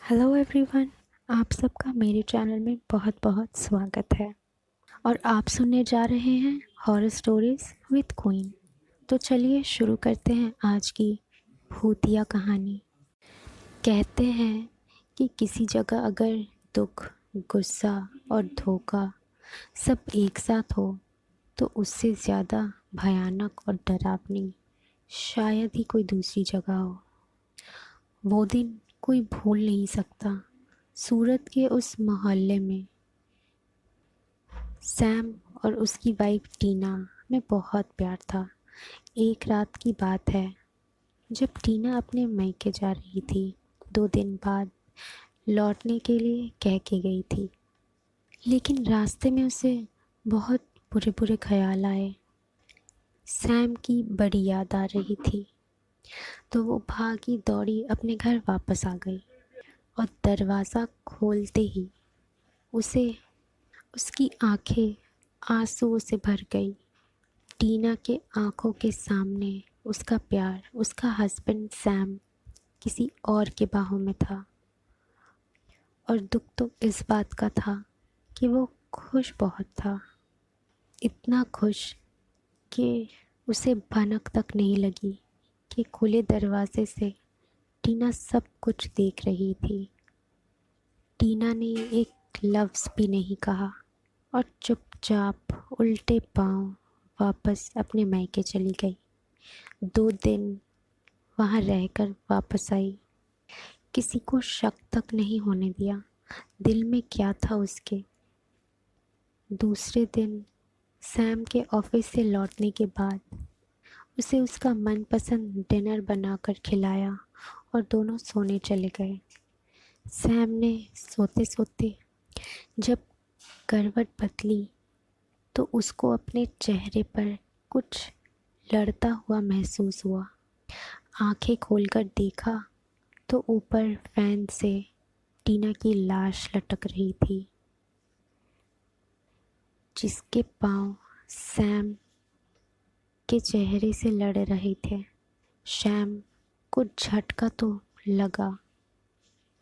Hello everyone. आप सबका मेरे चैनल में बहुत बहुत स्वागत है और आप सुनने जा रहे हैं हॉरर स्टोरीज विद क्वीन। तो चलिए शुरू करते हैं आज की भूतिया कहानी। कहते हैं कि किसी जगह अगर दुख, गुस्सा और धोखा सब एक साथ हो तो उससे ज़्यादा भयानक और डरावनी शायद ही कोई दूसरी जगह हो। वो दिन कोई भूल नहीं सकता। सूरत के उस मोहल्ले में सैम और उसकी वाइफ टीना में बहुत प्यार था। एक रात की बात है जब टीना अपने मायके जा रही थी। 2 दिन बाद लौटने के लिए कह के गई थी, लेकिन रास्ते में उसे बहुत बुरे बुरे ख्याल आए। सैम की बड़ी याद आ रही थी, तो वो भागी दौड़ी अपने घर वापस आ गई और दरवाज़ा खोलते ही उसे उसकी आंखें आंसुओं से भर गई। टीना के आंखों के सामने उसका प्यार, उसका हस्बैंड सैम किसी और के बाहों में था। और दुख तो इस बात का था कि वो खुश बहुत था, इतना खुश कि उसे भनक तक नहीं लगी कि खुले दरवाजे से टीना सब कुछ देख रही थी। टीना ने एक लफ्ज़ भी नहीं कहा और चुपचाप उल्टे पांव वापस अपने मायके चली गई। 2 दिन वहाँ रहकर वापस आई। किसी को शक तक नहीं होने दिया दिल में क्या था उसके। दूसरे दिन सैम के ऑफिस से लौटने के बाद उसे उसका मनपसंद डिनर बनाकर खिलाया और दोनों सोने चले गए। सैम ने सोते सोते जब करवट बदली तो उसको अपने चेहरे पर कुछ लड़ता हुआ महसूस हुआ। आंखें खोलकर देखा तो ऊपर फैन से टीना की लाश लटक रही थी, जिसके पांव सैम के चेहरे से लड़ रहे थे। सैम को झटका तो लगा,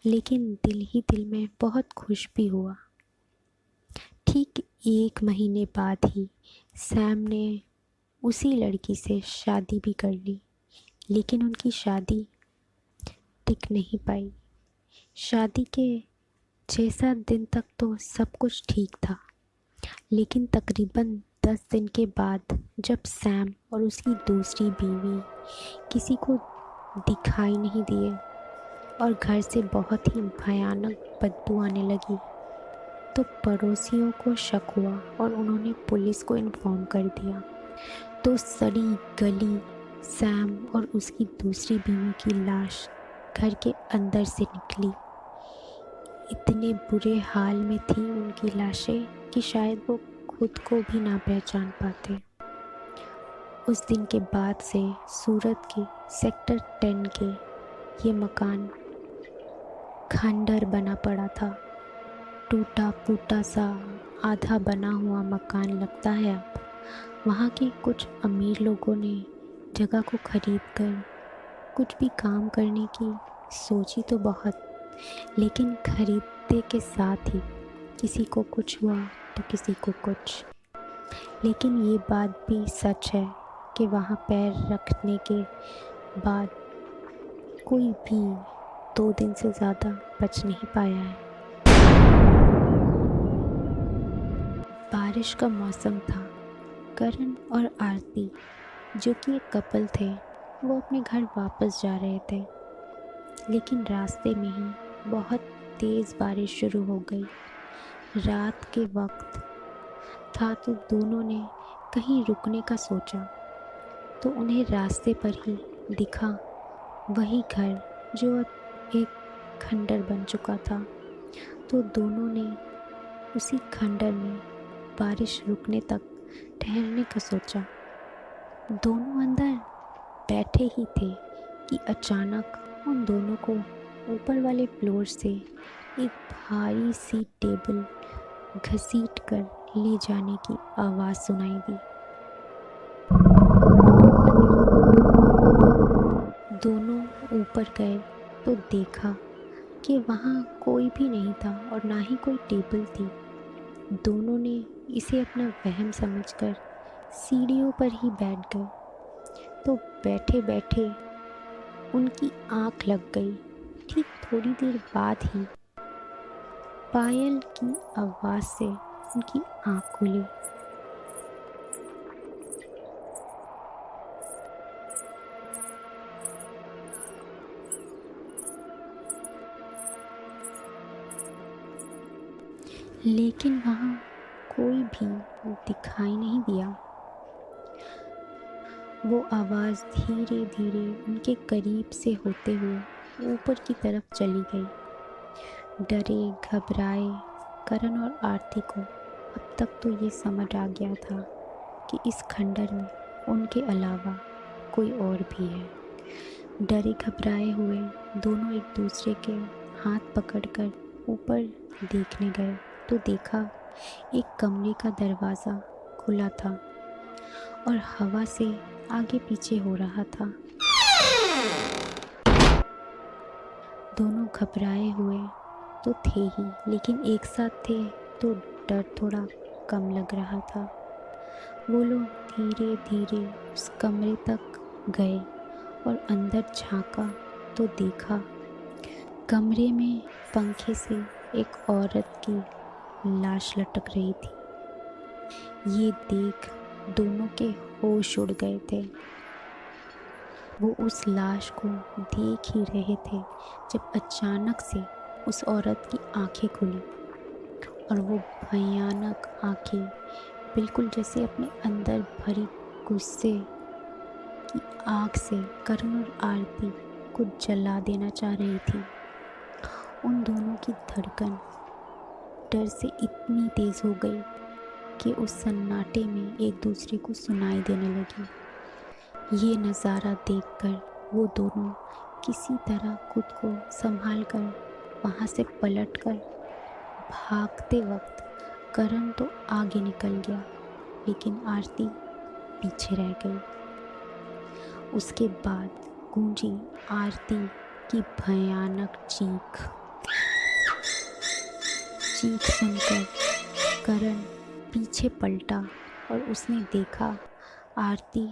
लेकिन दिल ही दिल में बहुत खुश भी हुआ। ठीक 1 महीने बाद ही सैम ने उसी लड़की से शादी भी कर ली, लेकिन उनकी शादी टिक नहीं पाई। शादी के 6-7 दिन तक तो सब कुछ ठीक था, लेकिन तकरीबन 10 दिन के बाद जब सैम और उसकी दूसरी बीवी किसी को दिखाई नहीं दिए और घर से बहुत ही भयानक बदबू आने लगी, तो पड़ोसियों को शक हुआ और उन्होंने पुलिस को इन्फॉर्म कर दिया। तो सड़ी गली सैम और उसकी दूसरी बीवी की लाश घर के अंदर से निकली। इतने बुरे हाल में थी उनकी लाशें कि शायद वो खुद को भी ना पहचान पाते। उस दिन के बाद से सूरत के सेक्टर 10 के ये मकान खंडर बना पड़ा था। टूटा फूटा सा आधा बना हुआ मकान लगता है अब। वहाँ के कुछ अमीर लोगों ने जगह को खरीद कर कुछ भी काम करने की सोची तो बहुत, लेकिन खरीदते के साथ ही किसी को कुछ हुआ तो किसी को कुछ। लेकिन ये बात भी सच है कि वहाँ पैर रखने के बाद कोई भी 2 दिन से ज़्यादा बच नहीं पाया है। बारिश का मौसम था। करण और आरती, जो कि एक कपल थे, वो अपने घर वापस जा रहे थे, लेकिन रास्ते में ही बहुत तेज़ बारिश शुरू हो गई। रात के वक्त था तो दोनों ने कहीं रुकने का सोचा, तो उन्हें रास्ते पर ही दिखा वही घर जो अब एक खंडर बन चुका था। तो दोनों ने उसी खंडर में बारिश रुकने तक ठहरने का सोचा। दोनों अंदर बैठे ही थे कि अचानक उन दोनों को ऊपर वाले फ्लोर से एक भारी सी टेबल घसीट कर ले जाने की आवाज़ सुनाई दी। दोनों ऊपर गए तो देखा कि वहाँ कोई भी नहीं था और ना ही कोई टेबल थी। दोनों ने इसे अपना वहम समझकर सीढ़ियों पर ही बैठ गए। तो बैठे बैठे उनकी आँख लग गई। ठीक थोड़ी देर बाद ही पायल की आवाज़ से उनकी आँख खुली। लेकिन वहाँ कोई भी दिखाई नहीं दिया। वो आवाज़ धीरे धीरे उनके करीब से होते हुए ऊपर की तरफ चली गई। डरे घबराए करण और आरती को अब तक तो ये समझ आ गया था कि इस खंडर में उनके अलावा कोई और भी है। डरे घबराए हुए दोनों एक दूसरे के हाथ पकड़कर ऊपर देखने गए तो देखा एक कमरे का दरवाज़ा खुला था और हवा से आगे पीछे हो रहा था। दोनों घबराए हुए तो थे ही, लेकिन एक साथ थे तो डर थोड़ा कम लग रहा था। वो लोग धीरे धीरे उस कमरे तक गए और अंदर झांका तो देखा कमरे में पंखे से एक औरत की लाश लटक रही थी। ये देख दोनों के होश उड़ गए थे। वो उस लाश को देख ही रहे थे जब अचानक से उस औरत की आंखें खुली और वो भयानक आंखें बिल्कुल जैसे अपने अंदर भरी गुस्से की आग से करण और आरती को जला देना चाह रही थी। उन दोनों की धड़कन डर से इतनी तेज़ हो गई कि उस सन्नाटे में एक दूसरे को सुनाई देने लगी। ये नज़ारा देखकर वो दोनों किसी तरह खुद को संभाल कर वहाँ से पलटकर भागते वक्त करण तो आगे निकल गया, लेकिन आरती पीछे रह गई। उसके बाद गूंजी आरती की भयानक चीख सुनकर करण पीछे पलटा और उसने देखा आरती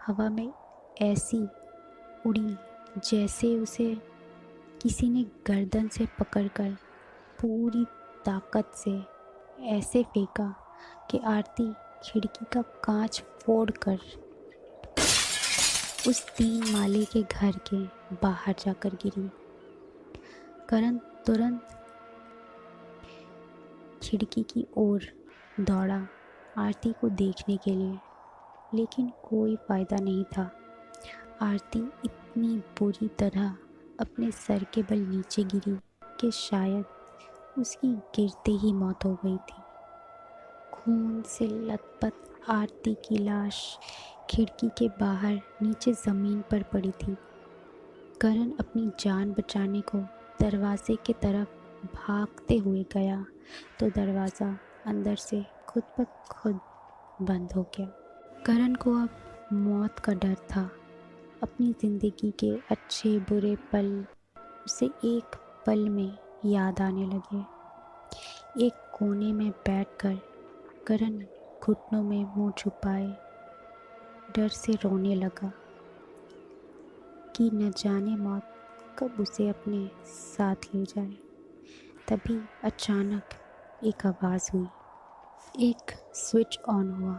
हवा में ऐसी उड़ी जैसे उसे किसी ने गर्दन से पकड़कर पूरी ताकत से ऐसे फेंका कि आरती खिड़की का कांच फोड़कर उस 3 माले के घर के बाहर जाकर गिरी। करण तुरंत खिड़की की ओर दौड़ा आरती को देखने के लिए, लेकिन कोई फ़ायदा नहीं था। आरती इतनी बुरी तरह अपने सर के बल नीचे गिरी कि शायद उसकी गिरते ही मौत हो गई थी। खून से लथपथ आरती की लाश खिड़की के बाहर नीचे ज़मीन पर पड़ी थी। करण अपनी जान बचाने को दरवाजे की तरफ भागते हुए गया तो दरवाज़ा अंदर से खुद ब खुद बंद हो गया। करण को अब मौत का डर था। अपनी ज़िंदगी के अच्छे बुरे पल उसे एक पल में याद आने लगे। एक कोने में बैठकर करण घुटनों में मुंह छुपाए डर से रोने लगा कि न जाने मौत कब उसे अपने साथ ले जाए। तभी अचानक एक आवाज़ हुई। एक स्विच ऑन हुआ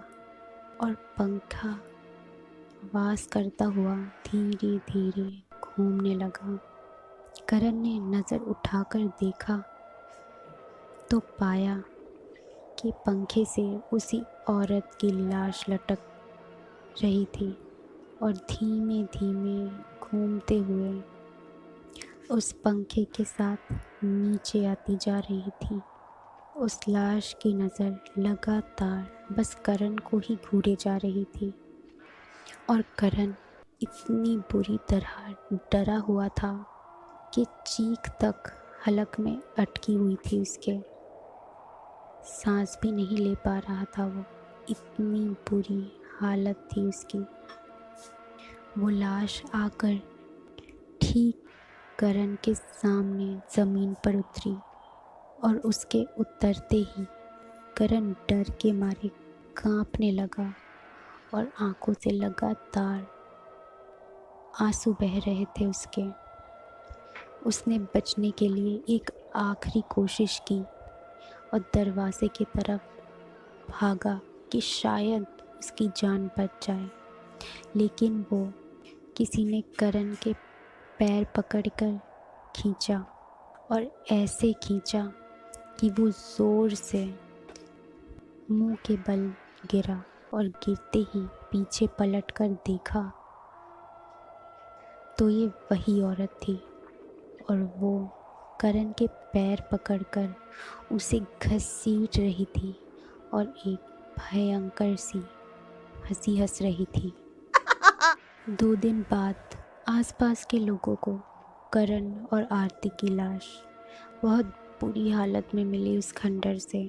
और पंखा आवाज़ करता हुआ धीरे धीरे घूमने लगा। करण ने नज़र उठाकर देखा तो पाया कि पंखे से उसी औरत की लाश लटक रही थी और धीमे धीमे घूमते हुए उस पंखे के साथ नीचे आती जा रही थी। उस लाश की नज़र लगातार बस करण को ही घूरे जा रही थी और करण इतनी बुरी तरह डरा हुआ था कि चीख तक हलक में अटकी हुई थी। उसके सांस भी नहीं ले पा रहा था। वो इतनी बुरी हालत थी उसकी। वो लाश आकर ठीक करण के सामने ज़मीन पर उतरी और उसके उतरते ही करण डर के मारे कांपने लगा और आंखों से लगातार आंसू बह रहे थे उसके। उसने बचने के लिए एक आखिरी कोशिश की और दरवाजे की तरफ भागा कि शायद उसकी जान बच जाए, लेकिन वो किसी ने करण के पैर पकड़कर खींचा और ऐसे खींचा कि वो ज़ोर से मुंह के बल गिरा और गिरते ही पीछे पलटकर देखा तो ये वही औरत थी और वो करण के पैर पकड़कर उसे घसीट रही थी और एक भयंकर सी हंसी हंस रही थी। 2 दिन बाद आसपास के लोगों को करण और आरती की लाश बहुत बुरी हालत में मिली उस खंडर से।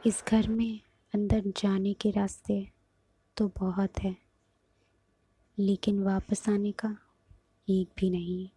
इस घर में अंदर जाने के रास्ते तो बहुत है, लेकिन वापस आने का एक भी नहीं।